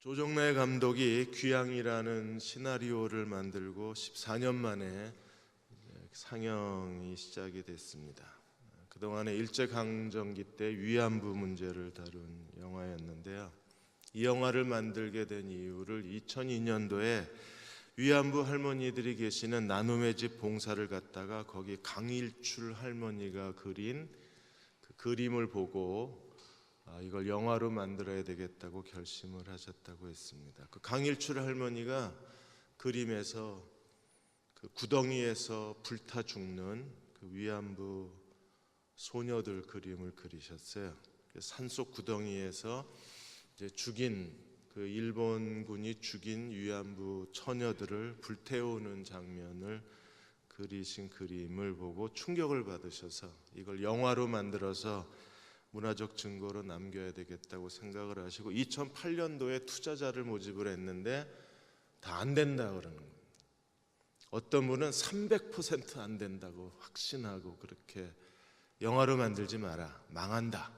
조정래 감독이 귀향이라는 시나리오를 만들고 14년 만에 상영이 시작이 됐습니다. 그동안에 일제강점기 때 위안부 문제를 다룬 영화였는데요. 이 영화를 만들게 된 이유를 2002년도에 위안부 할머니들이 계시는 나눔의 집 봉사를 갔다가 거기 강일출 할머니가 그린 그 그림을 보고 이걸 영화로 만들어야 되겠다고 결심을 하셨다고 했습니다. 그 강일출 할머니가 그림에서 그 구덩이에서 불타 죽는 그 위안부 소녀들 그림을 그리셨어요. 산속 구덩이에서 이제 죽인 그 일본군이 죽인 위안부 처녀들을 불태우는 장면을 그리신 그림을 보고 충격을 받으셔서 이걸 영화로 만들어서 문화적 증거로 남겨야 되겠다고 생각을 하시고 2008년도에 투자자를 모집을 했는데 다 안 된다 그러는 거예요. 어떤 분은 300% 안 된다고 확신하고 그렇게 영화로 만들지 마라. 망한다.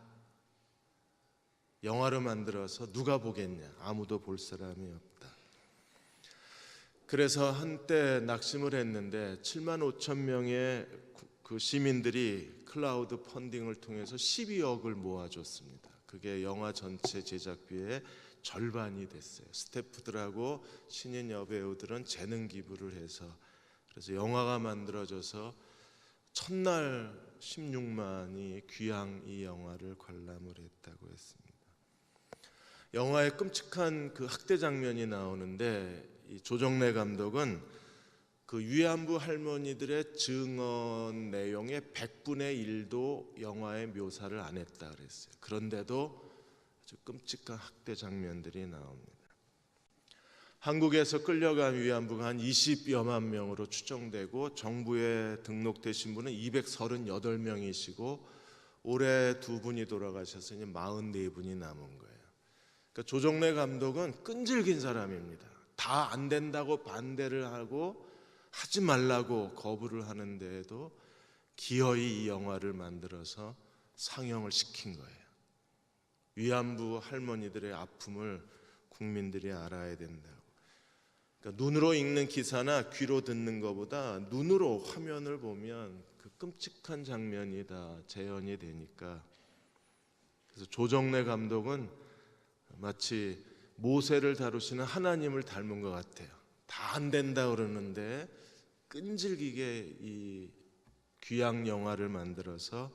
영화로 만들어서 누가 보겠냐. 아무도 볼 사람이 없다. 그래서 한때 낙심을 했는데 7만 5천 명의 그 시민들이 클라우드 펀딩을 통해서 12억을 모아줬습니다. 그게 영화 전체 제작비의 절반이 됐어요. 스태프들하고 신인 여배우들은 재능 기부를 해서 그래서 영화가 만들어져서 첫날 16만이 귀향 이 영화를 관람을 했다고 했습니다. 영화에 끔찍한 그 학대 장면이 나오는데 이 조정래 감독은 그 위안부 할머니들의 증언 내용의 100분의 1도 영화에 묘사를 안 했다 그랬어요. 그런데도 아주 끔찍한 학대 장면들이 나옵니다. 한국에서 끌려간 위안부가 한 20여만 명으로 추정되고 정부에 등록되신 분은 238명이시고 올해 2분이 돌아가셔서 이제 44분이 남은 거예요. 그러니까 조정래 감독은 끈질긴 사람입니다. 다 안 된다고 반대를 하고 하지 말라고 거부를 하는데도 기어이 이 영화를 만들어서 상영을 시킨 거예요. 위안부 할머니들의 아픔을 국민들이 알아야 된다고. 그러니까 눈으로 읽는 기사나 귀로 듣는 것보다 눈으로 화면을 보면 그 끔찍한 장면이 다 재현이 되니까 그래서 조정래 감독은 마치 모세를 다루시는 하나님을 닮은 것 같아요. 다 안 된다 그러는데 끈질기게 이 귀향 영화를 만들어서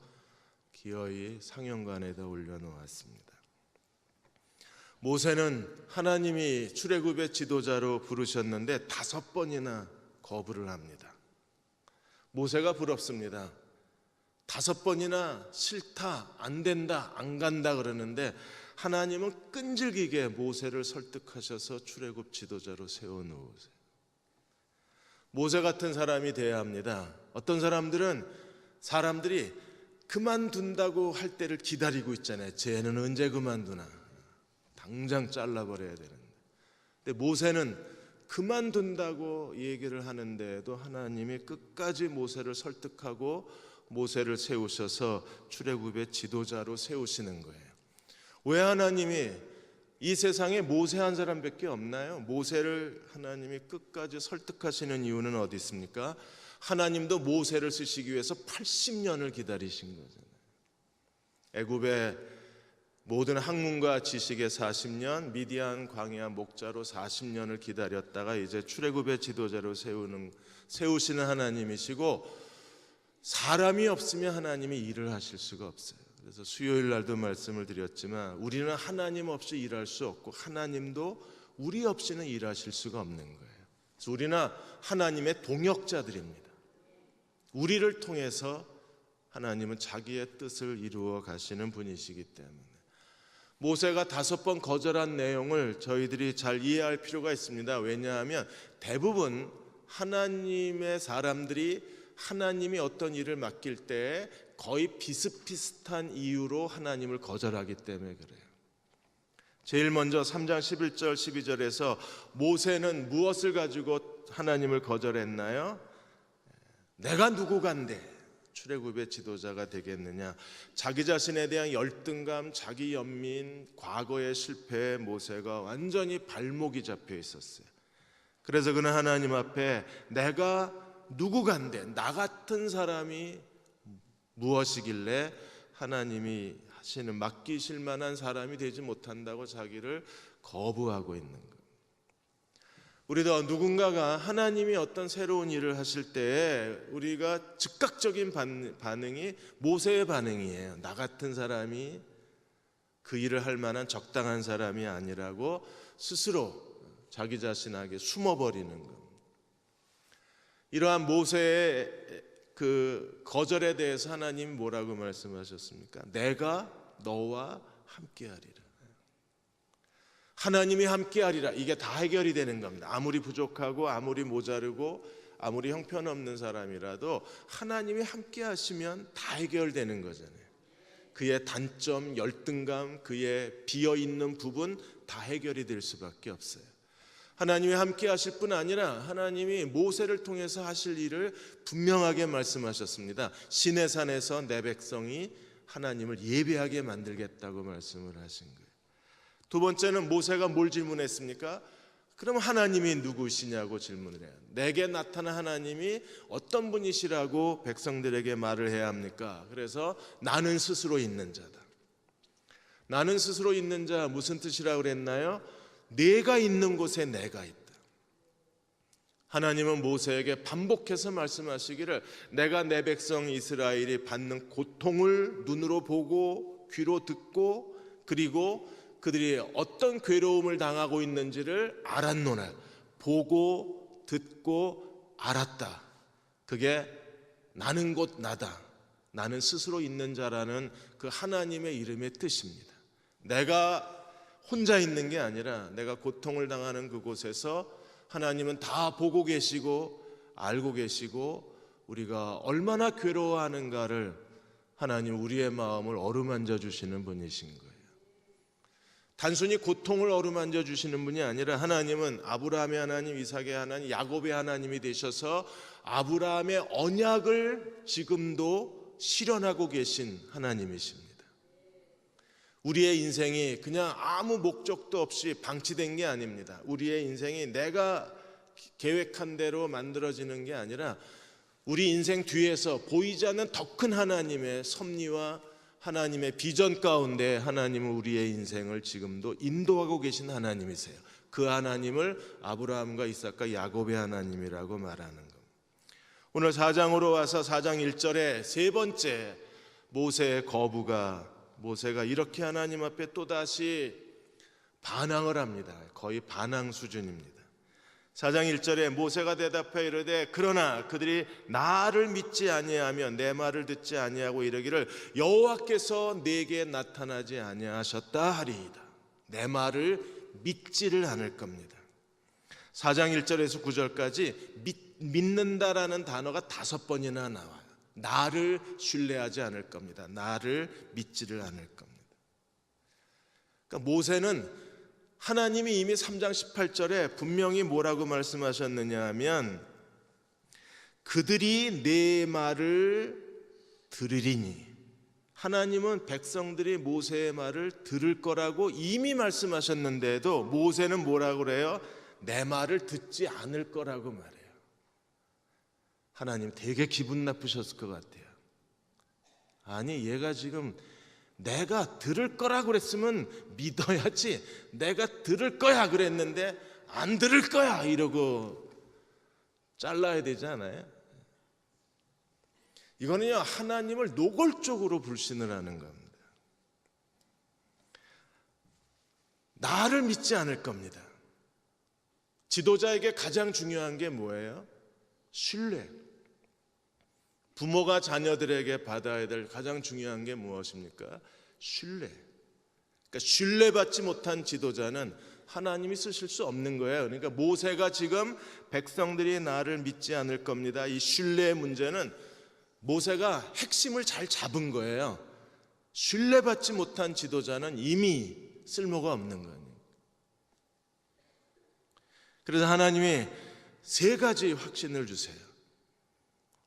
기어이 상영관에다 올려놓았습니다. 모세는 하나님이 출애굽의 지도자로 부르셨는데 5번이나 거부를 합니다. 모세가 부럽습니다. 5번이나 싫다, 안 된다, 안 간다 그러는데 하나님은 끈질기게 모세를 설득하셔서 출애굽 지도자로 세워놓으세요. 모세 같은 사람이 돼야 합니다. 어떤 사람들이 그만둔다고 할 때를 기다리고 있잖아요. 쟤는 언제 그만두나. 당장 잘라버려야 되는데. 근데 모세는 그만둔다고 얘기를 하는데도 하나님이 끝까지 모세를 설득하고 모세를 세우셔서 출애굽의 지도자로 세우시는 거예요. 왜 하나님이 이 세상에 모세 한 사람밖에 없나요? 모세를 하나님이 끝까지 설득하시는 이유는 어디 있습니까? 하나님도 모세를 쓰시기 위해서 80년을 기다리신 거잖아요. 애굽의 모든 학문과 지식의 40년, 미디안 광야 목자로 40년을 기다렸다가 이제 출애굽의 지도자로 세우시는 하나님이시고 사람이 없으면 하나님이 일을 하실 수가 없어요. 그래서 수요일 날도 말씀을 드렸지만 우리는 하나님 없이 일할 수 없고 하나님도 우리 없이는 일하실 수가 없는 거예요. 그래서 우리는 하나님의 동역자들입니다. 우리를 통해서 하나님은 자기의 뜻을 이루어 가시는 분이시기 때문에 모세가 5번 거절한 내용을 저희들이 잘 이해할 필요가 있습니다. 왜냐하면 대부분 하나님의 사람들이 하나님이 어떤 일을 맡길 때 거의 비슷비슷한 이유로 하나님을 거절하기 때문에 그래요. 제일 먼저 3장 11절 12절에서 모세는 무엇을 가지고 하나님을 거절했나요? 내가 누구 간데 출애굽의 지도자가 되겠느냐? 자기 자신에 대한 열등감, 자기 연민, 과거의 실패에 모세가 완전히 발목이 잡혀 있었어요. 그래서 그는 하나님 앞에 내가 누구간데 나 같은 사람이 무엇이길래 하나님이 하시는 맡기실 만한 사람이 되지 못한다고 자기를 거부하고 있는 거예요. 우리도 누군가가 하나님이 어떤 새로운 일을 하실 때 우리가 즉각적인 반응이 모세의 반응이에요. 나 같은 사람이 그 일을 할 만한 적당한 사람이 아니라고 스스로 자기 자신에게 숨어버리는 겁니다. 이러한 모세의 그 거절에 대해서 하나님 뭐라고 말씀하셨습니까? 내가 너와 함께하리라. 하나님이 함께하리라. 이게 다 해결이 되는 겁니다. 아무리 부족하고 아무리 모자르고 아무리 형편없는 사람이라도 하나님이 함께하시면 다 해결되는 거잖아요. 그의 단점, 열등감, 그의 비어있는 부분 다 해결이 될 수밖에 없어요. 하나님이 함께 하실 뿐 아니라 하나님이 모세를 통해서 하실 일을 분명하게 말씀하셨습니다. 시내산에서 내 백성이 하나님을 예배하게 만들겠다고 말씀을 하신 거예요. 두 번째는 모세가 뭘 질문했습니까? 그럼 하나님이 누구시냐고 질문을 해요. 내게 나타난 하나님이 어떤 분이시라고 백성들에게 말을 해야 합니까? 그래서 나는 스스로 있는 자다. 나는 스스로 있는 자, 무슨 뜻이라고 그랬나요? 내가 있는 곳에 내가 있다. 하나님은 모세에게 반복해서 말씀하시기를 내가 내 백성 이스라엘이 받는 고통을 눈으로 보고 귀로 듣고 그리고 그들이 어떤 괴로움을 당하고 있는지를 알았노라. 보고 듣고 알았다. 그게 나는 곧 나다. 나는 스스로 있는 자라는 그 하나님의 이름의 뜻입니다. 내가 혼자 있는 게 아니라 내가 고통을 당하는 그곳에서 하나님은 다 보고 계시고 알고 계시고 우리가 얼마나 괴로워하는가를 하나님 우리의 마음을 어루만져 주시는 분이신 거예요. 단순히 고통을 어루만져 주시는 분이 아니라 하나님은 아브라함의 하나님, 이삭의 하나님, 야곱의 하나님이 되셔서 아브라함의 언약을 지금도 실현하고 계신 하나님이십니다. 우리의 인생이 그냥 아무 목적도 없이 방치된 게 아닙니다. 우리의 인생이 내가 계획한 대로 만들어지는 게 아니라 우리 인생 뒤에서 보이지 않는 더 큰 하나님의 섭리와 하나님의 비전 가운데 하나님은 우리의 인생을 지금도 인도하고 계신 하나님이세요. 그 하나님을 아브라함과 이삭과 야곱의 하나님이라고 말하는 겁니다. 오늘 4장으로 와서 4장 1절에 세 번째 모세의 거부가 모세가 이렇게 하나님 앞에 또다시 반항을 합니다. 거의 반항 수준입니다. 4장 1절에 모세가 대답하여 이르되 그러나 그들이 나를 믿지 아니하면 내 말을 듣지 아니하고 이르기를 여호와께서 내게 나타나지 아니하셨다 하리이다. 내 말을 믿지를 않을 겁니다. 4장 1절에서 9절까지 믿는다라는 단어가 5번이나 나와요. 나를 신뢰하지 않을 겁니다. 나를 믿지를 않을 겁니다. 그러니까 모세는 하나님이 이미 3장 18절에 분명히 뭐라고 말씀하셨느냐 하면 그들이 내 말을 들으리니 하나님은 백성들이 모세의 말을 들을 거라고 이미 말씀하셨는데도 모세는 뭐라고 그래요? 내 말을 듣지 않을 거라고 말해요. 하나님 되게 기분 나쁘셨을 것 같아요. 아니 얘가 지금 내가 들을 거라고 그랬으면 믿어야지 내가 들을 거야 그랬는데 안 들을 거야 이러고 잘라야 되지 않아요? 이거는요 하나님을 노골적으로 불신을 하는 겁니다. 나를 믿지 않을 겁니다. 지도자에게 가장 중요한 게 뭐예요? 신뢰. 부모가 자녀들에게 받아야 될 가장 중요한 게 무엇입니까? 신뢰. 그러니까 신뢰받지 못한 지도자는 하나님이 쓰실 수 없는 거예요. 그러니까 모세가 지금 백성들이 나를 믿지 않을 겁니다. 이 신뢰의 문제는 모세가 핵심을 잘 잡은 거예요. 신뢰받지 못한 지도자는 이미 쓸모가 없는 거예요. 그래서 하나님이 세 가지 확신을 주세요.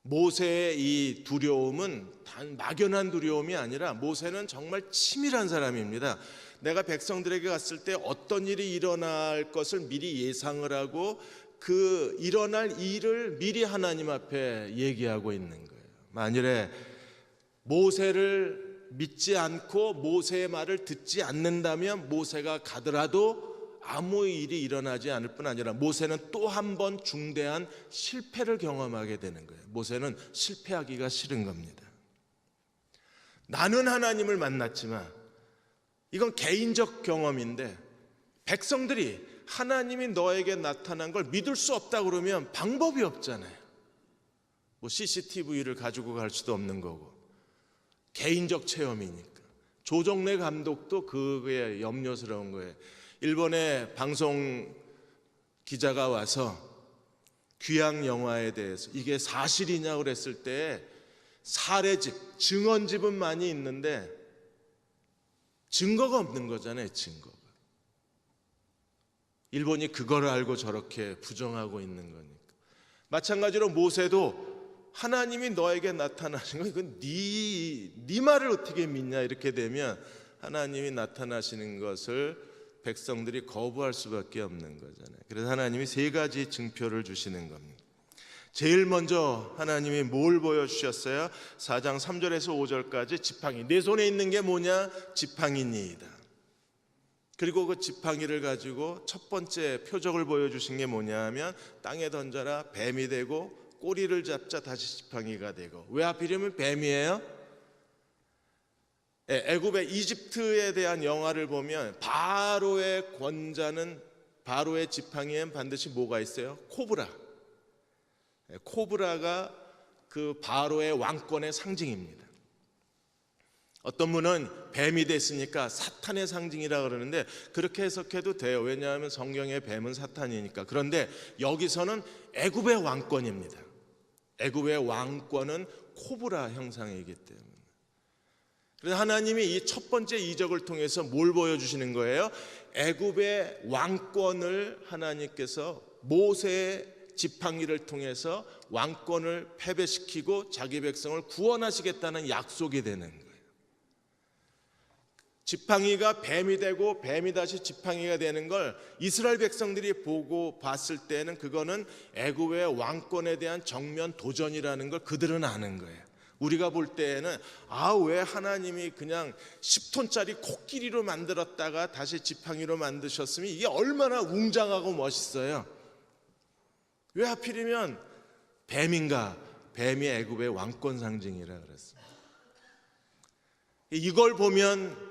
모세의 이 두려움은 단 막연한 두려움이 아니라 모세는 정말 치밀한 사람입니다. 내가 백성들에게 갔을 때 어떤 일이 일어날 것을 미리 예상을 하고 그 일어날 일을 미리 하나님 앞에 얘기하고 있는 거예요. 만일에 모세를 믿지 않고 모세의 말을 듣지 않는다면 모세가 가더라도 아무 일이 일어나지 않을 뿐 아니라 모세는 또 한 번 중대한 실패를 경험하게 되는 거예요. 모세는 실패하기가 싫은 겁니다. 나는 하나님을 만났지만 이건 개인적 경험인데 백성들이 하나님이 너에게 나타난 걸 믿을 수 없다 그러면 방법이 없잖아요. 뭐 CCTV를 가지고 갈 수도 없는 거고 개인적 체험이니까. 조정래 감독도 그게 염려스러운 거예요. 일본의 방송 기자가 와서 귀향 영화에 대해서 이게 사실이냐고 그랬을 때 사례집, 증언집은 많이 있는데 증거가 없는 거잖아요. 증거가. 일본이 그걸 알고 저렇게 부정하고 있는 거니까. 마찬가지로 모세도 하나님이 너에게 나타나신 거 이건 네 말을 어떻게 믿냐 이렇게 되면 하나님이 나타나시는 것을 백성들이 거부할 수밖에 없는 거잖아요. 그래서 하나님이 세 가지 증표를 주시는 겁니다. 제일 먼저 하나님이 뭘 보여주셨어요? 4장 3절에서 5절까지 지팡이. 내 손에 있는 게 뭐냐? 지팡이니이다. 그리고 그 지팡이를 가지고 첫 번째 표적을 보여주신 게 뭐냐 하면 땅에 던져라 뱀이 되고 꼬리를 잡자 다시 지팡이가 되고. 왜 하필이면 뱀이에요? 애굽의 이집트에 대한 영화를 보면 바로의 권자는 바로의 지팡이엔 반드시 뭐가 있어요? 코브라. 코브라가 그 바로의 왕권의 상징입니다. 어떤 분은 뱀이 됐으니까 사탄의 상징이라 그러는데 그렇게 해석해도 돼요. 왜냐하면 성경의 뱀은 사탄이니까. 그런데 여기서는 애굽의 왕권입니다. 애굽의 왕권은 코브라 형상이기 때문에. 그래서 하나님이 이 첫 번째 이적을 통해서 뭘 보여주시는 거예요? 애굽의 왕권을 하나님께서 모세의 지팡이를 통해서 왕권을 패배시키고 자기 백성을 구원하시겠다는 약속이 되는 거예요. 지팡이가 뱀이 되고 뱀이 다시 지팡이가 되는 걸 이스라엘 백성들이 보고 봤을 때는 그거는 애굽의 왕권에 대한 정면 도전이라는 걸 그들은 아는 거예요. 우리가 볼 때에는 왜 하나님이 그냥 10톤짜리 코끼리로 만들었다가 다시 지팡이로 만드셨으면 이게 얼마나 웅장하고 멋있어요. 왜 하필이면 뱀인가? 뱀이 애굽의 왕권 상징이라 그랬습니다. 이걸 보면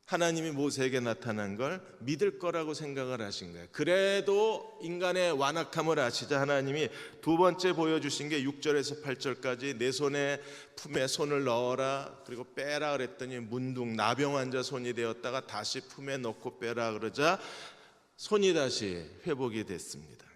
하나님이 모세에게 나타난 걸 믿을 거라고 생각을 하신 거예요. 그래도 인간의 완악함을 아시자 하나님이 두 번째 보여주신 게 6절에서 8절까지 내 손에 품에 손을 넣어라 그리고 빼라 그랬더니 문둥 나병 환자 손이 되었다가 다시 품에 넣고 빼라 그러자 손이 다시 회복이 됐습니다.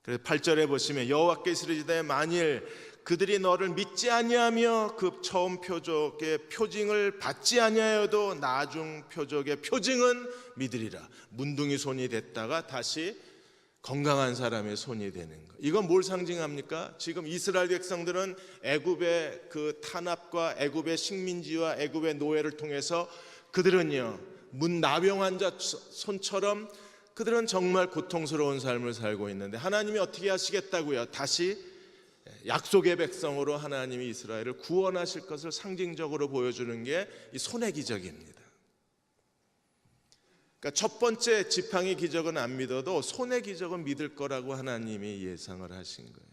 그래서 8절에 보시면 여호와께서 이르시되 만일 그들이 너를 믿지 아니하며 그 처음 표적의 표징을 받지 아니하여도 나중 표적의 표징은 믿으리라. 문둥이 손이 됐다가 다시 건강한 사람의 손이 되는 거. 이건 뭘 상징합니까? 지금 이스라엘 백성들은 애굽의 그 탄압과 애굽의 식민지와 애굽의 노예를 통해서 그들은요 나병 환자 손처럼 그들은 정말 고통스러운 삶을 살고 있는데 하나님이 어떻게 하시겠다고요? 다시 약속의 백성으로 하나님이 이스라엘을 구원하실 것을 상징적으로 보여주는 게 이 손의 기적입니다. 그러니까 첫 번째 지팡이 기적은 안 믿어도 손의 기적은 믿을 거라고 하나님이 예상을 하신 거예요.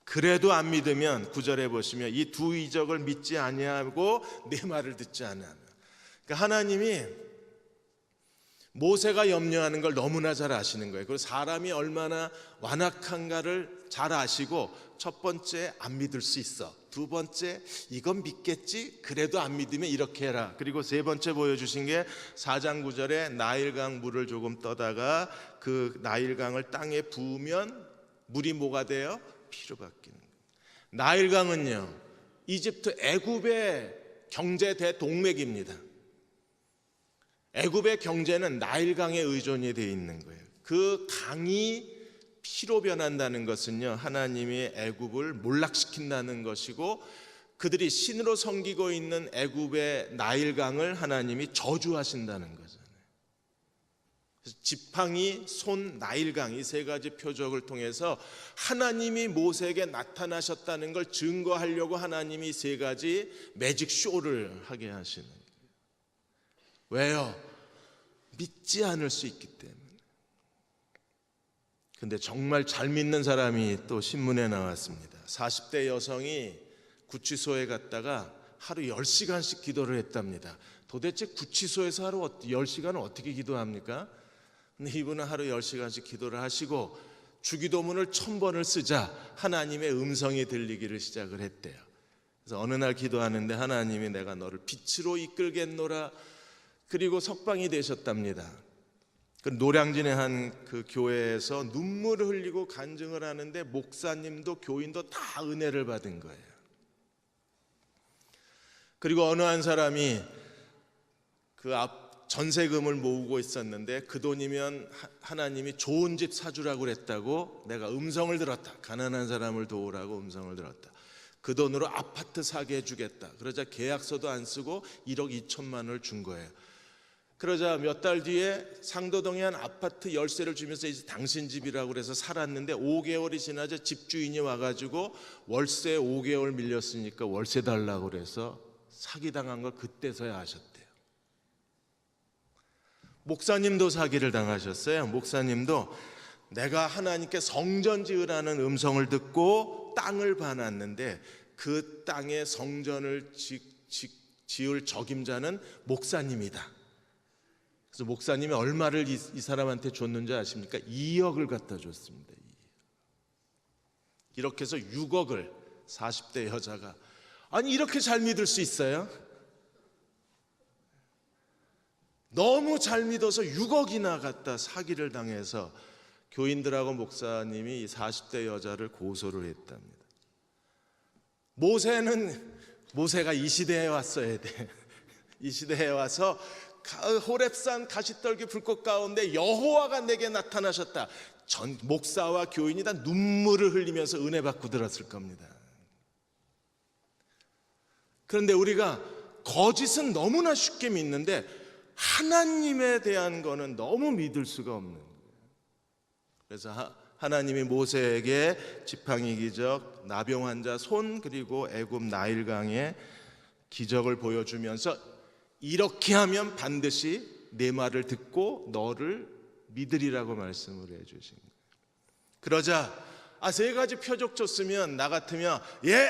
그래도 안 믿으면 9절에 보시면 이 두 이적을 믿지 아니하고 내 말을 듣지 않으면, 그러니까 하나님이 모세가 염려하는 걸 너무나 잘 아시는 거예요. 그리고 사람이 얼마나 완악한가를 잘 아시고 첫 번째 안 믿을 수 있어, 두 번째 이건 믿겠지, 그래도 안 믿으면 이렇게 해라. 그리고 세 번째 보여주신 게 4장 9절에 나일강 물을 조금 떠다가 그 나일강을 땅에 부으면 물이 뭐가 돼요? 피로 바뀌는 거예요. 나일강은요 이집트 애굽의 경제 대동맥입니다. 애굽의 경제는 나일강에 의존이 되어 있는 거예요. 그 강이 피로 변한다는 것은요, 하나님이 애굽을 몰락시킨다는 것이고 그들이 신으로 섬기고 있는 애굽의 나일강을 하나님이 저주하신다는 거잖아요. 그래서 지팡이, 손, 나일강 이 세 가지 표적을 통해서 하나님이 모세에게 나타나셨다는 걸 증거하려고 하나님이 세 가지 매직 쇼를 하게 하시는 거예요. 왜요? 믿지 않을 수 있기 때문에. 근데 정말 잘 믿는 사람이 또 신문에 나왔습니다. 40대 여성이 구치소에 갔다가 하루 10시간씩 기도를 했답니다. 도대체 구치소에서 하루 10시간을 어떻게 기도합니까? 근데 이분은 하루 10시간씩 기도를 하시고 주기도문을 1000번을 쓰자 하나님의 음성이 들리기를 시작을 했대요. 그래서 어느 날 기도하는데 하나님이 내가 너를 빛으로 이끌겠노라, 그리고 석방이 되셨답니다. 그 노량진의 한 그 교회에서 눈물을 흘리고 간증을 하는데 목사님도 교인도 다 은혜를 받은 거예요. 그리고 어느 한 사람이 그 앞 전세금을 모으고 있었는데 그 돈이면 하나님이 좋은 집 사주라고 그랬다고 내가 음성을 들었다. 가난한 사람을 도우라고 음성을 들었다. 그 돈으로 아파트 사게 해주겠다. 그러자 계약서도 안 쓰고 1억 2천만 원을 준 거예요. 그러자 몇 달 뒤에 상도동에 한 아파트 열쇠를 주면서 이제 당신 집이라고 그래서 살았는데 5개월이 지나자 집주인이 와가지고 월세 5개월 밀렸으니까 월세 달라고 그래서 사기당한 걸 그때서야 아셨대요. 목사님도 사기를 당하셨어요. 목사님도 내가 하나님께 성전 지으라는 음성을 듣고 땅을 봐놨는데 그 땅에 성전을 지을 적임자는 목사님이다. 그래서 목사님이 얼마를 이 사람한테 줬는지 아십니까? 2억을 갖다 줬습니다. 이렇게 해서 6억을 40대 여자가, 아니 이렇게 잘 믿을 수 있어요? 너무 잘 믿어서 6억이나 갖다 사기를 당해서 교인들하고 목사님이 이 40대 여자를 고소를 했답니다. 모세가 이 시대에 왔어야 돼. 이 시대에 와서 호렙산 가시떨기 불꽃 가운데 여호와가 내게 나타나셨다. 전 목사와 교인이 다 눈물을 흘리면서 은혜 받고 들었을 겁니다. 그런데 우리가 거짓은 너무나 쉽게 믿는데 하나님에 대한 거는 너무 믿을 수가 없는 거예요. 그래서 하나님이 모세에게 지팡이 기적, 나병 환자 손, 그리고 애굽 나일강의 기적을 보여주면서 이렇게 하면 반드시 내 말을 듣고 너를 믿으리라고 말씀을 해주신 거예요. 그러자 세 가지 표적 줬으면 나 같으면 예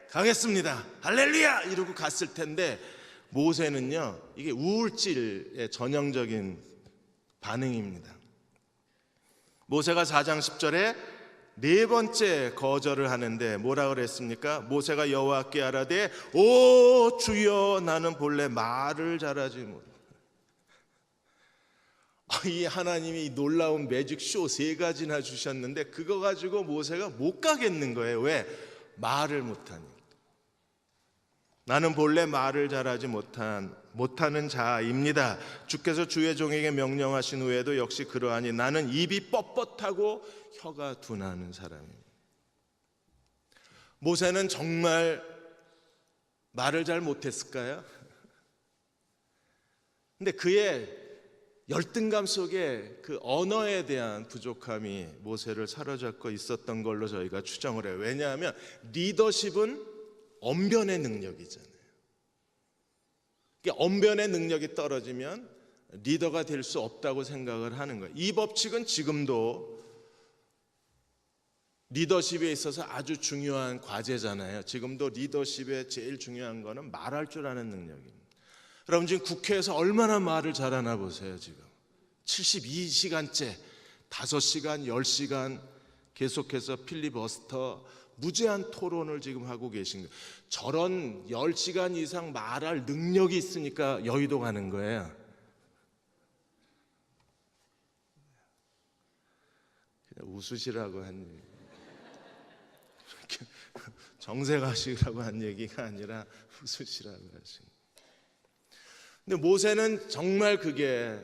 가겠습니다 할렐루야 이러고 갔을 텐데 모세는요, 이게 우울질의 전형적인 반응입니다. 모세가 4장 10절에 네 번째 거절을 하는데 뭐라 그랬습니까? 모세가 여호와께 아뢰되 오 주여 나는 본래 말을 잘하지 못해. 이 하나님이 놀라운 매직쇼 3가지나 주셨는데 그거 가지고 모세가 못 가겠는 거예요. 왜? 말을 못하니까. 나는 본래 말을 잘하지 못하는 자입니다. 주께서 주의 종에게 명령하신 후에도 역시 그러하니 나는 입이 뻣뻣하고 혀가 둔하는 사람입니다. 모세는 정말 말을 잘 못했을까요? 근데 그의 열등감 속에 그 언어에 대한 부족함이 모세를 사로잡고 있었던 걸로 저희가 추정을 해요. 왜냐하면 리더십은 언변의 능력이잖아요. 언변의 능력이 떨어지면 리더가 될 수 없다고 생각을 하는 거예요. 이 법칙은 지금도 리더십에 있어서 아주 중요한 과제잖아요. 지금도 리더십의 제일 중요한 거는 말할 줄 아는 능력입니다. 여러분 지금 국회에서 얼마나 말을 잘하나 보세요. 지금 72시간째 5시간, 10시간 계속해서 필리버스터 무제한 토론을 지금 하고 계신 거예요. 저런 10시간 이상 말할 능력이 있으니까 여의도 가는 거예요. 그냥 웃으시라고 한 얘기. 정색하시라고 한 얘기가 아니라 웃으시라고 하신 거예요. 근데 모세는 정말 그게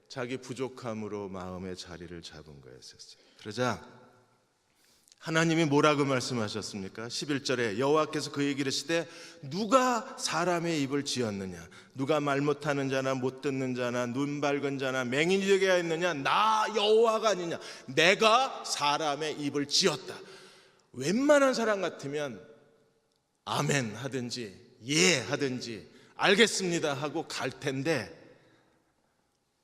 자기 부족함으로 마음의 자리를 잡은 거였어요. 그러자 하나님이 뭐라고 말씀하셨습니까? 11절에 여호와께서 그에게 이르시되 누가 사람의 입을 지었느냐? 누가 말 못하는 자나 못 듣는 자나 눈 밝은 자나 맹인이 되게 하였느냐? 나 여호와가 아니냐? 내가 사람의 입을 지었다. 웬만한 사람 같으면 아멘 하든지 예 하든지 알겠습니다 하고 갈 텐데,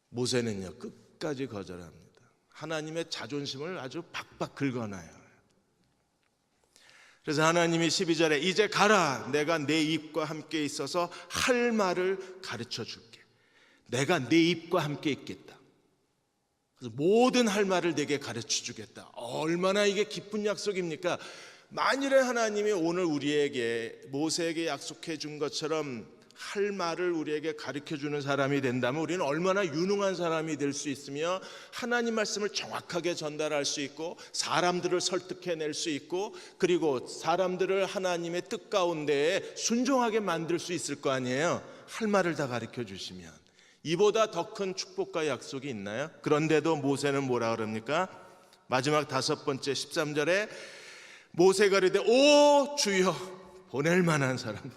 모세는요 끝까지 거절합니다. 하나님의 자존심을 아주 박박 긁어놔요. 그래서 하나님이 12절에 이제 가라, 내가 내 입과 함께 있어서 할 말을 가르쳐 줄게. 내가 내 입과 함께 있겠다. 그래서 모든 할 말을 내게 가르쳐 주겠다. 얼마나 이게 기쁜 약속입니까? 만일에 하나님이 오늘 우리에게 모세에게 약속해 준 것처럼 할 말을 우리에게 가르쳐 주는 사람이 된다면 우리는 얼마나 유능한 사람이 될 수 있으며 하나님 말씀을 정확하게 전달할 수 있고 사람들을 설득해낼 수 있고 그리고 사람들을 하나님의 뜻 가운데에 순종하게 만들 수 있을 거 아니에요. 할 말을 다 가르쳐 주시면 이보다 더 큰 축복과 약속이 있나요? 그런데도 모세는 뭐라 그럽니까? 마지막 5번째 13절에 모세가 이르되 오 주여 보낼 만한 사람 보내주.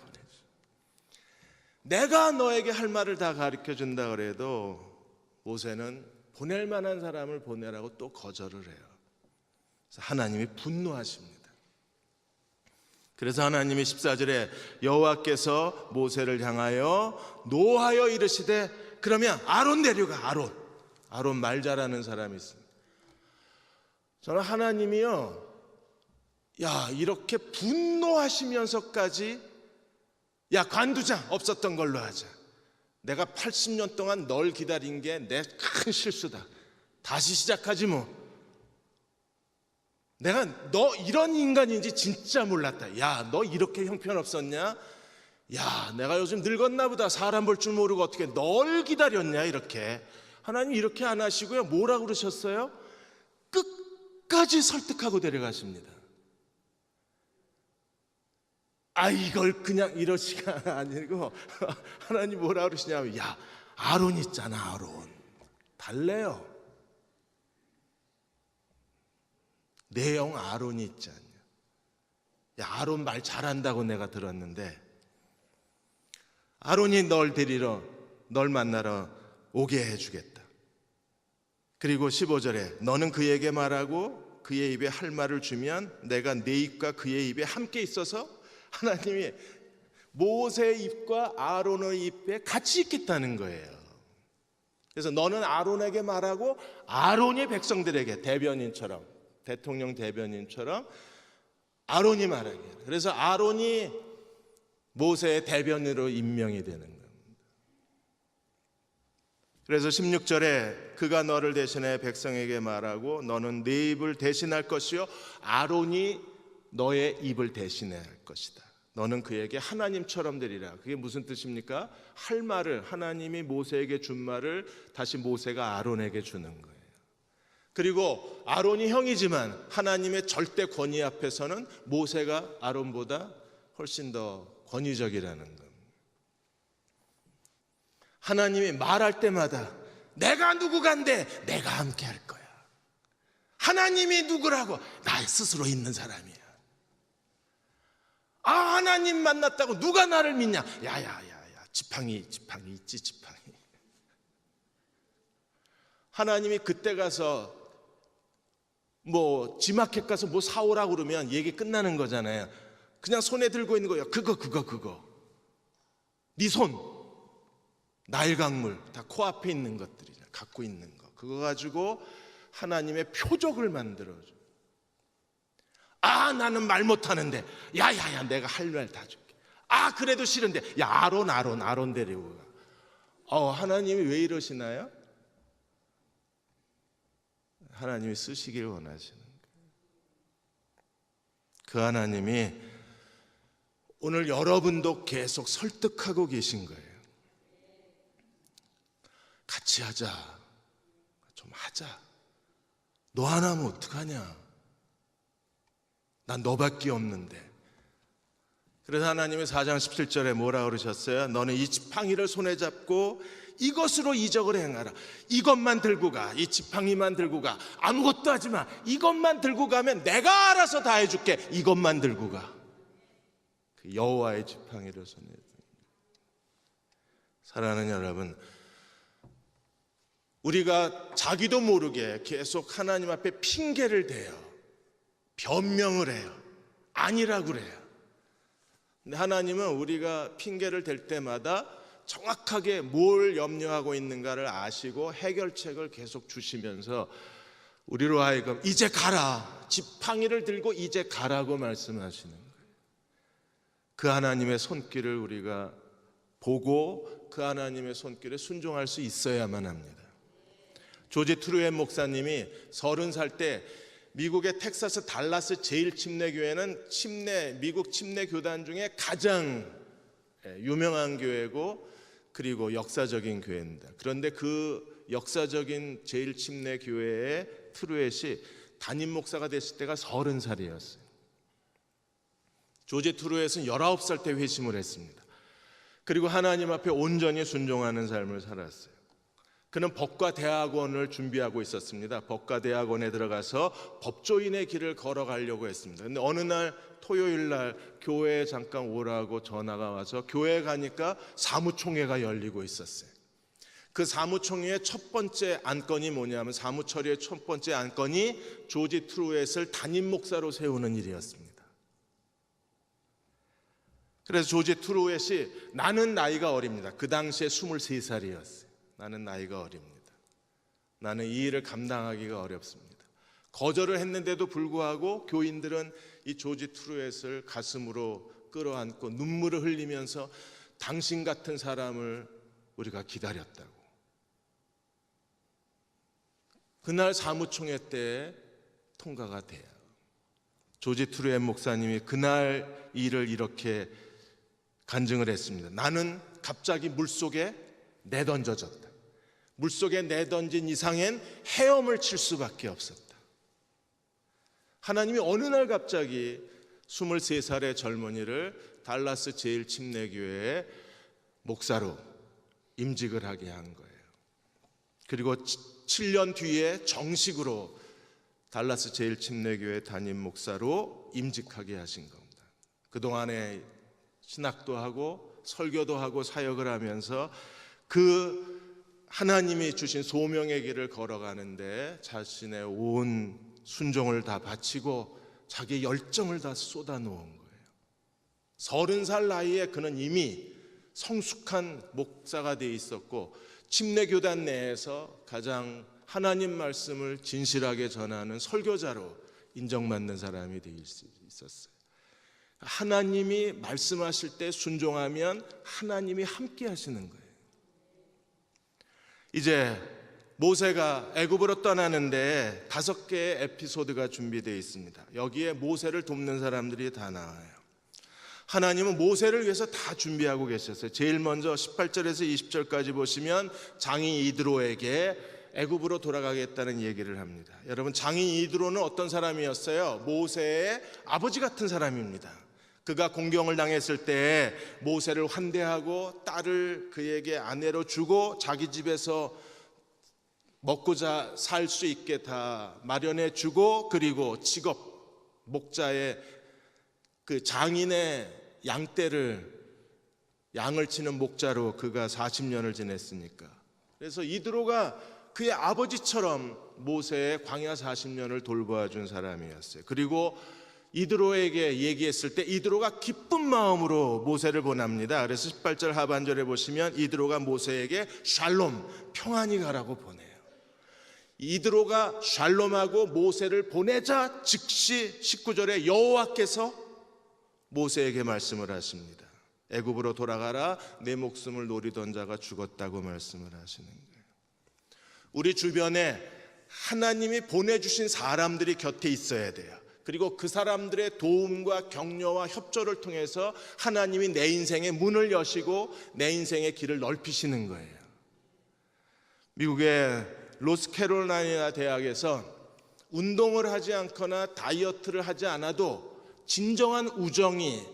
내가 너에게 할 말을 다 가르쳐 준다 그래도 모세는 보낼 만한 사람을 보내라고 또 거절을 해요. 그래서 하나님이 분노하십니다. 그래서 하나님이 14절에 여호와께서 모세를 향하여 노하여 이르시되 그러면 아론 데려가. 아론 말 잘하는 사람이 있습니다. 저는 하나님이요 야 이렇게 분노하시면서까지 야 관두자, 없었던 걸로 하자. 내가 80년 동안 널 기다린 게 내 큰 실수다. 다시 시작하지 뭐. 내가 너 이런 인간인지 진짜 몰랐다. 야 너 이렇게 형편없었냐? 야 내가 요즘 늙었나 보다. 사람 볼 줄 모르고 어떻게 널 기다렸냐 이렇게. 하나님 이렇게 안 하시고요 뭐라고 그러셨어요? 끝까지 설득하고 데려가십니다. 이걸 그냥 이러시가 아니고 하나님 뭐라 그러시냐면 야 아론 있잖아. 아론 달래요. 내 형 아론이 있지 않냐. 야 아론 말 잘한다고 내가 들었는데 아론이 널 데리러 널 만나러 오게 해주겠다. 그리고 15절에 너는 그에게 말하고 그의 입에 할 말을 주면 내가 내 입과 그의 입에 함께 있어서 하나님이 모세의 입과 아론의 입에 같이 있겠다는 거예요. 그래서 너는 아론에게 말하고 아론이 백성들에게 대변인처럼 대통령 대변인처럼 아론이 말하게. 그래서 아론이 모세의 대변인으로 임명이 되는 겁니다. 그래서 16절에 그가 너를 대신해 백성에게 말하고 너는 네 입을 대신할 것이요 아론이 너의 입을 대신해야 할 것이다. 너는 그에게 하나님처럼 되리라. 그게 무슨 뜻입니까? 할 말을 하나님이 모세에게 준 말을 다시 모세가 아론에게 주는 거예요. 그리고 아론이 형이지만 하나님의 절대 권위 앞에서는 모세가 아론보다 훨씬 더 권위적이라는 겁니다. 하나님이 말할 때마다 내가 누구간데 내가 함께 할 거야. 하나님이 누구라고? 나 스스로 있는 사람이야. 하나님 만났다고 누가 나를 믿냐? 야야야야 지팡이 있지 지팡이. 하나님이 그때 가서 뭐 지마켓 가서 뭐 사오라고 그러면 얘기 끝나는 거잖아요. 그냥 손에 들고 있는 거예요. 그거 네 손 나일강물 다 코앞에 있는 것들이냐 갖고 있는 거 그거 가지고 하나님의 표적을 만들어줘. 나는 말 못하는데 야야야 내가 할 말 다 줄게. 그래도 싫은데 야 아론 데리고 가. 하나님이 왜 이러시나요? 하나님이 쓰시길 원하시는 거예요. 그 하나님이 오늘 여러분도 계속 설득하고 계신 거예요. 같이 하자. 좀 하자. 너 하나 하면 어떡하냐? 난 너밖에 없는데. 그래서 하나님의 4장 17절에 뭐라 그러셨어요? 너는 이 지팡이를 손에 잡고 이것으로 이적을 행하라. 이것만 들고 가. 이 지팡이만 들고 가. 아무것도 하지 마. 이것만 들고 가면 내가 알아서 다 해줄게. 이것만 들고 가. 그 여호와의 지팡이를 손에 듭니다. 사랑하는 여러분, 우리가 자기도 모르게 계속 하나님 앞에 핑계를 대요. 변명을 해요. 아니라고 그래요. 근데 하나님은 우리가 핑계를 댈 때마다 정확하게 뭘 염려하고 있는가를 아시고 해결책을 계속 주시면서 우리로 하여금 이제 가라, 지팡이를 들고 이제 가라고 말씀하시는 거예요. 그 하나님의 손길을 우리가 보고 그 하나님의 손길에 순종할 수 있어야만 합니다. 조지 트루엔 목사님이 30살 때 미국의 텍사스 달라스 제1침례교회는 미국 침례 교단 중에 가장 유명한 교회고 그리고 역사적인 교회입니다. 그런데 그 역사적인 제1침례교회의 트루엣이 담임 목사가 됐을 때가 30살이었어요. 조지 트루엣은 19살 때 회심을 했습니다. 그리고 하나님 앞에 온전히 순종하는 삶을 살았어요. 그는 법과 대학원을 준비하고 있었습니다. 법과 대학원에 들어가서 법조인의 길을 걸어가려고 했습니다. 그런데 어느 날 토요일 날 교회에 잠깐 오라고 전화가 와서 교회에 가니까 사무총회가 열리고 있었어요. 그 사무총회의 첫 번째 안건이 뭐냐면 사무처리의 첫 번째 안건이 조지 트루엣을 담임 목사로 세우는 일이었습니다. 그래서 조지 트루엣이 나는 나이가 어립니다. 그 당시에 23살이었어요. 나는 나이가 어립니다. 나는 이 일을 감당하기가 어렵습니다. 거절을 했는데도 불구하고 교인들은 이 조지 트루엣을 가슴으로 끌어안고 눈물을 흘리면서 당신 같은 사람을 우리가 기다렸다고. 그날 사무총회 때 통과가 돼요. 조지 트루엣 목사님이 그날 일을 이렇게 간증을 했습니다. 나는 갑자기 물속에 내던져졌다. 물속에 내던진 이상엔 헤엄을 칠 수밖에 없었다. 하나님이 어느 날 갑자기 23살의 젊은이를 달라스 제1침례교회의 목사로 임직을 하게 한 거예요. 그리고 7년 뒤에 정식으로 달라스 제1침례교회 담임 목사로 임직하게 하신 겁니다. 그동안에 신학도 하고 설교도 하고 사역을 하면서 그 하나님이 주신 소명의 길을 걸어가는데 자신의 온 순종을 다 바치고 자기의 열정을 다 쏟아놓은 거예요. 30살 나이에 그는 이미 성숙한 목사가 돼 있었고 침례교단 내에서 가장 하나님 말씀을 진실하게 전하는 설교자로 인정받는 사람이 돼 있었어요. 하나님이 말씀하실 때 순종하면 하나님이 함께 하시는 거예요. 이제 모세가 애굽으로 떠나는데 5개의 에피소드가 준비되어 있습니다. 여기에 모세를 돕는 사람들이 다 나와요. 하나님은 모세를 위해서 다 준비하고 계셨어요. 제일 먼저 18절에서 20절까지 보시면 장인 이드로에게 애굽으로 돌아가겠다는 얘기를 합니다. 여러분, 장인 이드로는 어떤 사람이었어요? 모세의 아버지 같은 사람입니다. 그가 공경을 당했을 때 모세를 환대하고 딸을 그에게 아내로 주고 자기 집에서 먹고 살 수 있게 다 마련해 주고, 그리고 직업 목자의 그 장인의 양을 치는 목자로 그가 40년을 지냈으니까. 그래서 이드로가 그의 아버지처럼 모세의 광야 40년을 돌보아준 사람이었어요. 그리고 이드로에게 얘기했을 때 이드로가 기쁜 마음으로 모세를 보냅니다. 그래서 18절 하반절에 보시면 이드로가 모세에게 샬롬, 평안히 가라고 보내요. 이드로가 샬롬하고 모세를 보내자 즉시 19절에 여호와께서 모세에게 말씀을 하십니다. 애굽으로 돌아가라, 내 목숨을 노리던 자가 죽었다고 말씀을 하시는 거예요. 우리 주변에 하나님이 보내주신 사람들이 곁에 있어야 돼요. 그리고 그 사람들의 도움과 격려와 협조를 통해서 하나님이 내 인생의 문을 여시고 내 인생의 길을 넓히시는 거예요. 미국의 노스캐롤라이나 대학에서 운동을 하지 않거나 다이어트를 하지 않아도 진정한 우정이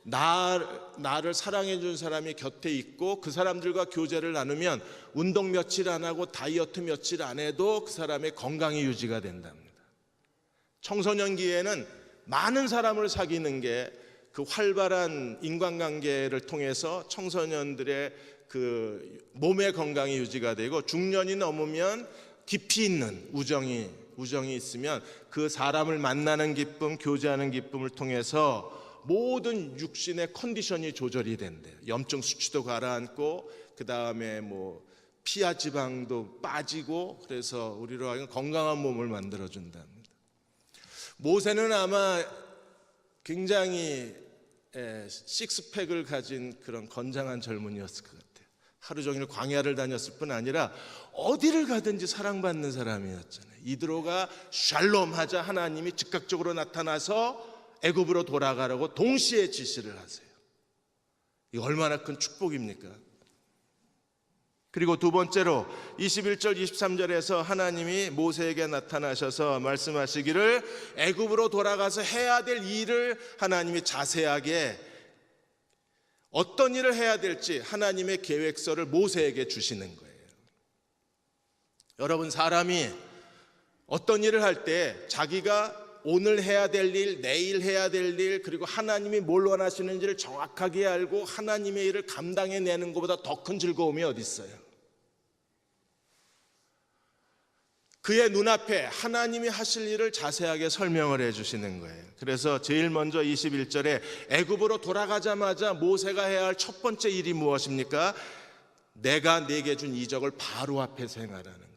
나를 사랑해 준 사람이 곁에 있고 그 사람들과 교제를 나누면 운동 며칠 안 하고 다이어트 며칠 안 해도 그 사람의 건강이 유지가 된답니다. 청소년기에는 많은 사람을 사귀는 게 그 활발한 인간관계를 통해서 청소년들의 그 몸의 건강이 유지가 되고, 중년이 넘으면 깊이 있는 우정이 있으면 그 사람을 만나는 기쁨, 교제하는 기쁨을 통해서 모든 육신의 컨디션이 조절이 된대요. 염증 수치도 가라앉고 그 다음에 피하 지방도 빠지고, 그래서 우리로 하여금 건강한 몸을 만들어준답니다. 모세는 아마 굉장히 식스팩을 가진 그런 건장한 젊은이였을 것 같아요. 하루 종일 광야를 다녔을 뿐 아니라 어디를 가든지 사랑받는 사람이었잖아요. 이드로가 샬롬 하자 하나님이 즉각적으로 나타나서 애굽으로 돌아가라고 동시에 지시를 하세요. 이거 얼마나 큰 축복입니까? 그리고 두 번째로 21절 23절에서 하나님이 모세에게 나타나셔서 말씀하시기를 애굽으로 돌아가서 해야 될 일을 하나님이 자세하게, 어떤 일을 해야 될지 하나님의 계획서를 모세에게 주시는 거예요. 여러분, 사람이 어떤 일을 할 때 자기가 오늘 해야 될 일, 내일 해야 될 일, 그리고 하나님이 뭘 원하시는지를 정확하게 알고 하나님의 일을 감당해내는 것보다 더 큰 즐거움이 어디 있어요? 그의 눈앞에 하나님이 하실 일을 자세하게 설명을 해주시는 거예요. 그래서 제일 먼저 21절에 애굽으로 돌아가자마자 모세가 해야 할 첫 번째 일이 무엇입니까? 내가 네게 준 이적을 바로 앞에서 행하라는 겁니다.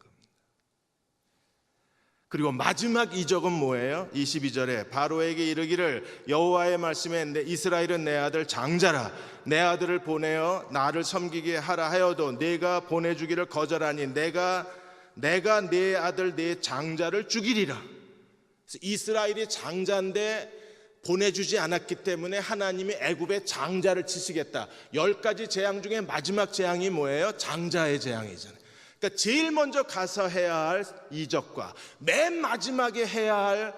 그리고 마지막 이적은 뭐예요? 22절에 바로에게 이르기를 여호와의 말씀에 이스라엘은 내 아들 장자라. 내 아들을 보내어 나를 섬기게 하라 하여도 네가 보내주기를 거절하니 내가 내 아들 내 장자를 죽이리라. 이스라엘이 장자인데 보내주지 않았기 때문에 하나님이 애굽의 장자를 치시겠다. 10가지 재앙 중에 마지막 재앙이 뭐예요? 장자의 재앙이잖아요. 그러니까 제일 먼저 가서 해야 할 이적과 맨 마지막에 해야 할,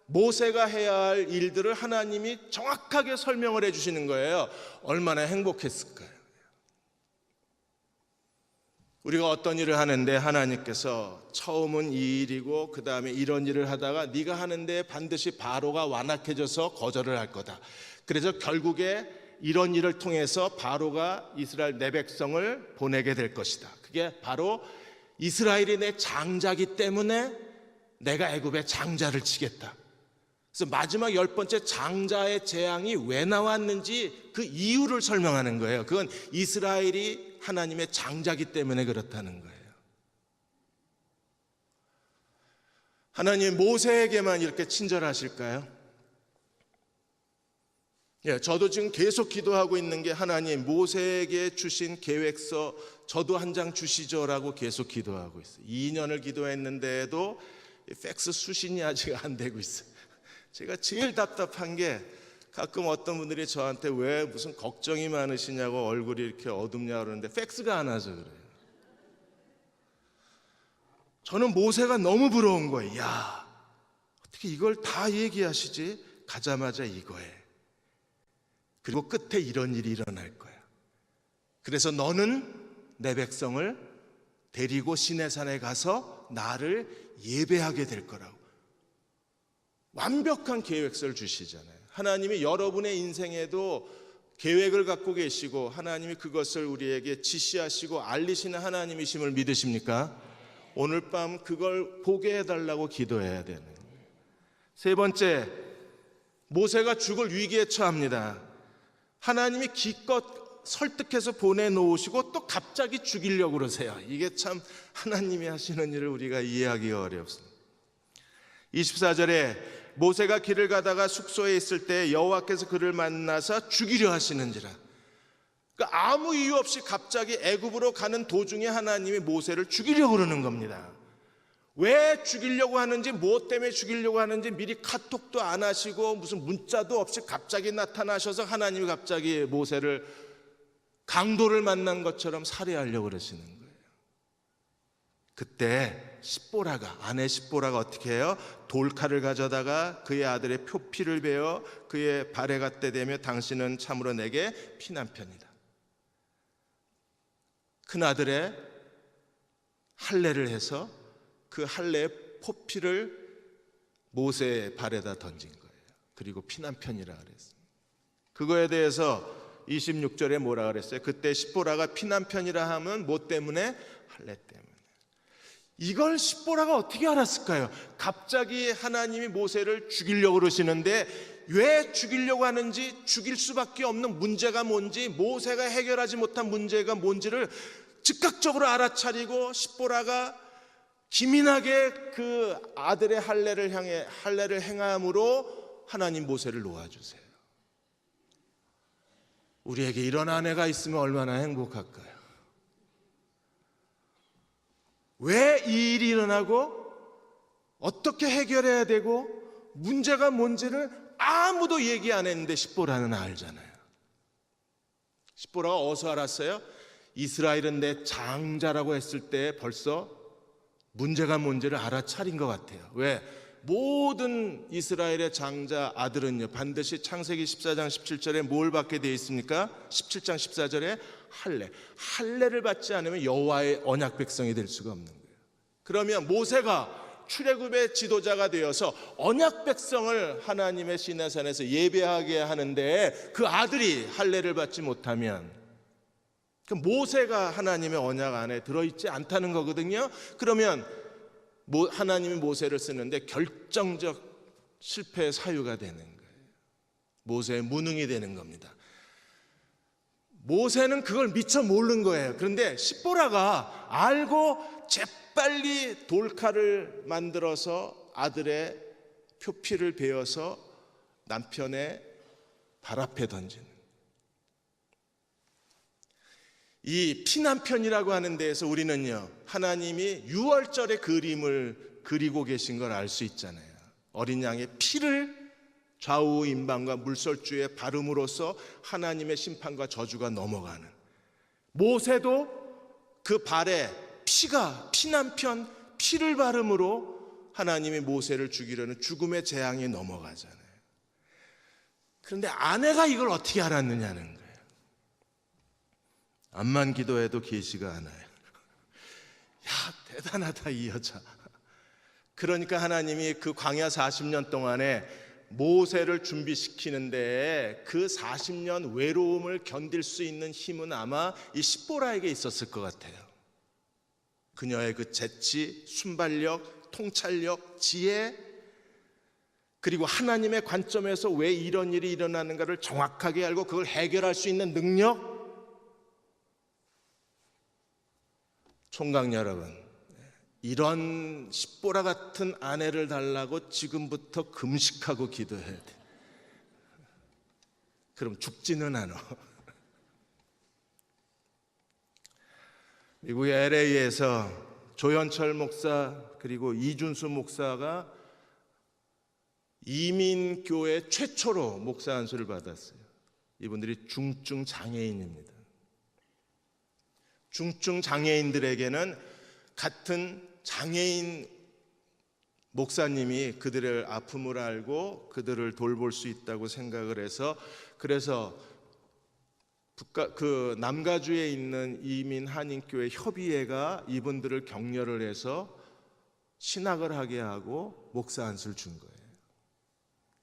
모세가 해야 할 일들을 하나님이 정확하게 설명을 해주시는 거예요. 얼마나 행복했을까요? 우리가 어떤 일을 하는데 하나님께서 처음은 이 일이고 그 다음에 이런 일을 하다가 네가 하는데 반드시 바로가 완악해져서 거절을 할 거다. 그래서 결국에 이런 일을 통해서 바로가 이스라엘 내 백성을 보내게 될 것이다. 그게 바로 이스라엘이 내 장자기 때문에 내가 애굽의 장자를 치겠다. 그래서 마지막 10번째 장자의 재앙이 왜 나왔는지 그 이유를 설명하는 거예요. 그건 이스라엘이 하나님의 장자기 때문에 그렇다는 거예요. 하나님 모세에게만 이렇게 친절하실까요? 저도 지금 계속 기도하고 있는 게 하나님 모세에게 주신 계획서 저도 한 장 주시죠라고 계속 기도하고 있어요. 2년을 기도했는데도 팩스 수신이 아직 안 되고 있어요. 제가 제일 답답한 게 가끔 어떤 분들이 저한테 왜 무슨 걱정이 많으시냐고 얼굴이 이렇게 어둡냐 그러는데 팩스가 안 와서 그래요. 저는 모세가 너무 부러운 거예요. 야, 어떻게 이걸 다 얘기하시지? 가자마자 이거에. 그리고 끝에 이런 일이 일어날 거야. 그래서 너는 내 백성을 데리고 시내산에 가서 나를 예배하게 될 거라고. 완벽한 계획서를 주시잖아요. 하나님이 여러분의 인생에도 계획을 갖고 계시고 하나님이 그것을 우리에게 지시하시고 알리시는 하나님이심을 믿으십니까? 오늘 밤 그걸 보게 해달라고 기도해야 되는 거예요. 세 번째, 모세가 죽을 위기에 처합니다. 하나님이 기껏 설득해서 보내놓으시고 또 갑자기 죽이려고 그러세요. 이게 참 하나님이 하시는 일을 우리가 이해하기가 어렵습니다. 24절에 모세가 길을 가다가 숙소에 있을 때 여호와께서 그를 만나서 죽이려 하시는지라. 그러니까 아무 이유 없이 갑자기 애굽으로 가는 도중에 하나님이 모세를 죽이려고 그러는 겁니다. 왜 죽이려고 하는지, 무엇 때문에 죽이려고 하는지 미리 카톡도 안 하시고 무슨 문자도 없이 갑자기 나타나셔서 하나님이 갑자기 모세를 강도를 만난 것처럼 살해하려고 그러시는 거예요. 그때 십보라가, 아내 십보라가 어떻게 해요? 돌칼을 가져다가 그의 아들의 표피를 베어 그의 발에 갖다 대며 당신은 참으로 내게 피난편이다. 큰아들의 할례를 해서 그 할례의 포피를 모세의 발에다 던진 거예요. 그리고 피난편이라 그랬어요. 그거에 대해서 26절에 뭐라 그랬어요? 그때 십보라가 피난편이라 하면 뭐 때문에? 할례 때문에. 이걸 십보라가 어떻게 알았을까요? 갑자기 하나님이 모세를 죽이려고 그러시는데 왜 죽이려고 하는지, 죽일 수밖에 없는 문제가 뭔지, 모세가 해결하지 못한 문제가 뭔지를 즉각적으로 알아차리고 십보라가 기민하게 그 아들의 할례를 행함으로 하나님 모세를 놓아주세요. 우리에게 이런 아내가 있으면 얼마나 행복할까요? 왜 이 일이 일어나고 어떻게 해결해야 되고 문제가 뭔지를 아무도 얘기 안 했는데 십보라는 알잖아요. 십보라가 어디서 알았어요? 이스라엘은 내 장자라고 했을 때 벌써 문제가 뭔지를 알아차린 것 같아요. 왜? 모든 이스라엘의 장자 아들은요 반드시 창세기 14장 17절에 뭘 받게 되어 있습니까? 17장 14절에 할례를 받지 않으면 여호와의 언약 백성이 될 수가 없는 거예요. 그러면 모세가 출애굽의 지도자가 되어서 언약 백성을 하나님의 시내산에서 예배하게 하는데 그 아들이 할례를 받지 못하면 그 모세가 하나님의 언약 안에 들어있지 않다는 거거든요. 그러면 하나님이 모세를 쓰는데 결정적 실패의 사유가 되는 거예요. 모세의 무능이 되는 겁니다. 모세는 그걸 미처 모르는 거예요. 그런데 십보라가 알고 재빨리 돌칼을 만들어서 아들의 표피를 베어서 남편의 발 앞에 던지는, 이 피난편이라고 하는 데에서 우리는요 하나님이 유월절의 그림을 그리고 계신 걸 알 수 있잖아요. 어린 양의 피를 좌우 임방과 물설주에 바름으로써 하나님의 심판과 저주가 넘어가는, 모세도 그 발에 피난편 피를 바름으로 하나님이 모세를 죽이려는 죽음의 재앙이 넘어가잖아요. 그런데 아내가 이걸 어떻게 알았느냐는 거예요. 암만 기도해도 계시가 않아요. 야, 대단하다 이 여자. 그러니까 하나님이 그 광야 40년 동안에 모세를 준비시키는데 그 40년 외로움을 견딜 수 있는 힘은 아마 이 십보라에게 있었을 것 같아요. 그녀의 그 재치, 순발력, 통찰력, 지혜, 그리고 하나님의 관점에서 왜 이런 일이 일어나는가를 정확하게 알고 그걸 해결할 수 있는 능력. 총각 여러분, 이런 십보라 같은 아내를 달라고 지금부터 금식하고 기도해야 돼. 그럼 죽지는 않아. 미국의 LA에서 조현철 목사 그리고 이준수 목사가 이민교회 최초로 목사 안수를 받았어요. 이분들이 중증 장애인입니다. 중증 장애인들에게는 같은 장애인 목사님이 그들의 아픔을 알고 그들을 돌볼 수 있다고 생각을 해서, 그래서 그 남가주에 있는 이민 한인교회 협의회가 이분들을 격려를 해서 신학을 하게 하고 목사 안수를 준 거예요.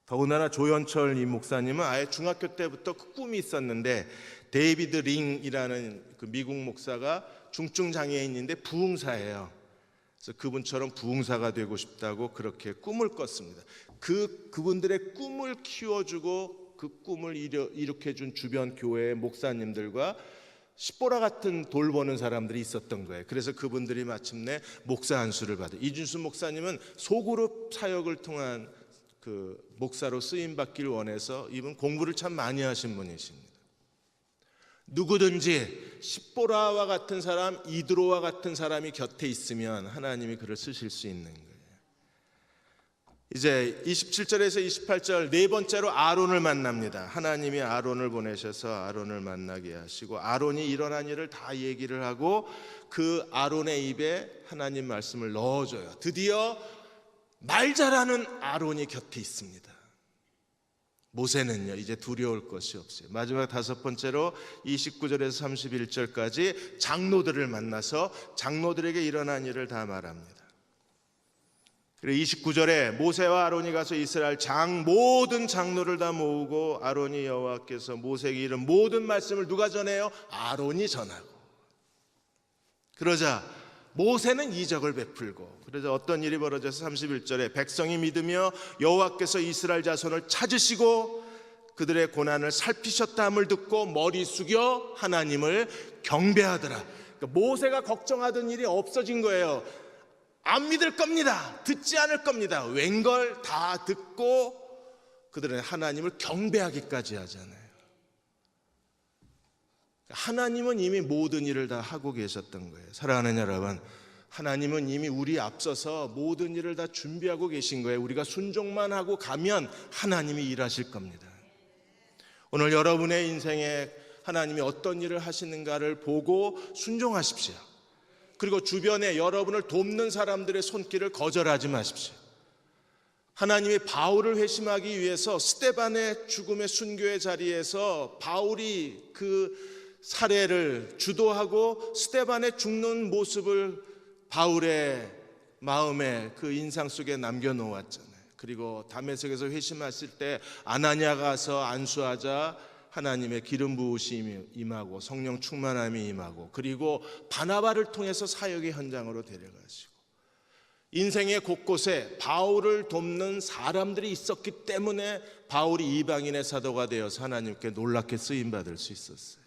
더군다나 조현철 이 목사님은 아예 중학교 때부터 그 꿈이 있었는데, 데이비드 링이라는 그 미국 목사가 중증 장애인인데 부흥사예요. 그래서 그분처럼 부흥사가 되고 싶다고 그렇게 꿈을 꿨습니다. 그분들의 꿈을 키워주고 그 꿈을 일으켜준 주변 교회의 목사님들과 십보라 같은 돌보는 사람들이 있었던 거예요. 그래서 그분들이 마침내 목사 안수를 받아요. 이준수 목사님은 소그룹 사역을 통한 그 목사로 쓰임 받기를 원해서 이분 공부를 참 많이 하신 분이십니다. 누구든지 십보라와 같은 사람, 이드로와 같은 사람이 곁에 있으면 하나님이 그를 쓰실 수 있는 거예요. 이제 27절에서 28절 네 번째로 아론을 만납니다. 하나님이 아론을 보내셔서 아론을 만나게 하시고 아론이 일어난 일을 다 얘기를 하고 그 아론의 입에 하나님 말씀을 넣어줘요. 드디어 말 잘하는 아론이 곁에 있습니다. 모세는요 이제 두려울 것이 없어요. 마지막 다섯 번째로 29절에서 31절까지 장로들을 만나서 장로들에게 일어난 일을 다 말합니다. 그리고 29절에 모세와 아론이 가서 이스라엘 모든 장로를 다 모으고 아론이 여호와께서 모세에게 이른 모든 말씀을 누가 전해요? 아론이 전하고. 그러자 모세는 이적을 베풀고, 그래서 어떤 일이 벌어져서 31절에 백성이 믿으며 여호와께서 이스라엘 자손을 찾으시고 그들의 고난을 살피셨다 함을 듣고 머리 숙여 하나님을 경배하더라. 그러니까 모세가 걱정하던 일이 없어진 거예요. 안 믿을 겁니다. 듣지 않을 겁니다. 웬걸 다 듣고 그들은 하나님을 경배하기까지 하잖아요. 하나님은 이미 모든 일을 다 하고 계셨던 거예요. 사랑하는 여러분, 하나님은 이미 우리 앞서서 모든 일을 다 준비하고 계신 거예요. 우리가 순종만 하고 가면 하나님이 일하실 겁니다. 오늘 여러분의 인생에 하나님이 어떤 일을 하시는가를 보고 순종하십시오. 그리고 주변에 여러분을 돕는 사람들의 손길을 거절하지 마십시오. 하나님이 바울을 회심하기 위해서 스데반의 죽음의 순교의 자리에서 바울이 그 사례를 주도하고 스데반의 죽는 모습을 바울의 마음에 그 인상 속에 남겨놓았잖아요. 그리고 다메섹에서 회심했을 때 아나니아가 가서 안수하자 하나님의 기름 부으심이 임하고 성령 충만함이 임하고, 그리고 바나바를 통해서 사역의 현장으로 데려가시고, 인생의 곳곳에 바울을 돕는 사람들이 있었기 때문에 바울이 이방인의 사도가 되어서 하나님께 놀랍게 쓰임받을 수 있었어요.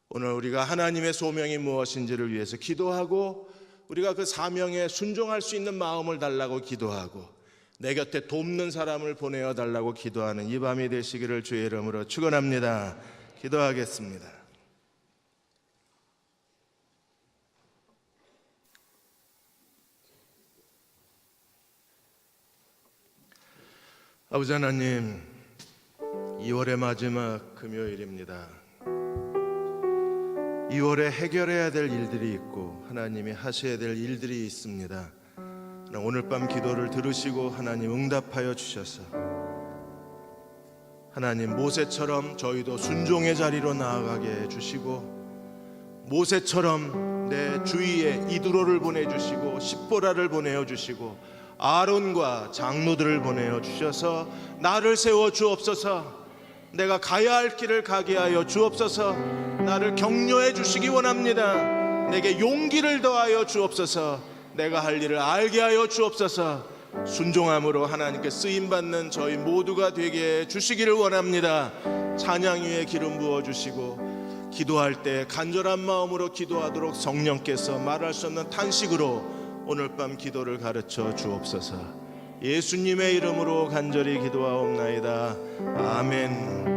오늘 우리가 하나님의 소명이 무엇인지를 위해서 기도하고 우리가 그 사명에 순종할 수 있는 마음을 달라고 기도하고 내 곁에 돕는 사람을 보내어 달라고 기도하는 이 밤이 되시기를 주의 이름으로 축원합니다. 기도하겠습니다. 아버지 하나님, 2월의 마지막 금요일입니다. 2월에 해결해야 될 일들이 있고 하나님이 하셔야 될 일들이 있습니다. 오늘 밤 기도를 들으시고 하나님 응답하여 주셔서 하나님 모세처럼 저희도 순종의 자리로 나아가게 해주시고, 모세처럼 내 주위에 이드로를 보내주시고 십보라를 보내어주시고 아론과 장로들을 보내어 주셔서 나를 세워 주옵소서. 내가 가야 할 길을 가게 하여 주옵소서. 나를 격려해 주시기 원합니다. 내게 용기를 더하여 주옵소서. 내가 할 일을 알게 하여 주옵소서. 순종함으로 하나님께 쓰임받는 저희 모두가 되게 해 주시기를 원합니다. 찬양 위에 기름 부어주시고 기도할 때 간절한 마음으로 기도하도록 성령께서 말할 수 없는 탄식으로 오늘 밤 기도를 가르쳐 주옵소서. 예수님의 이름으로 간절히 기도하옵나이다. 아멘.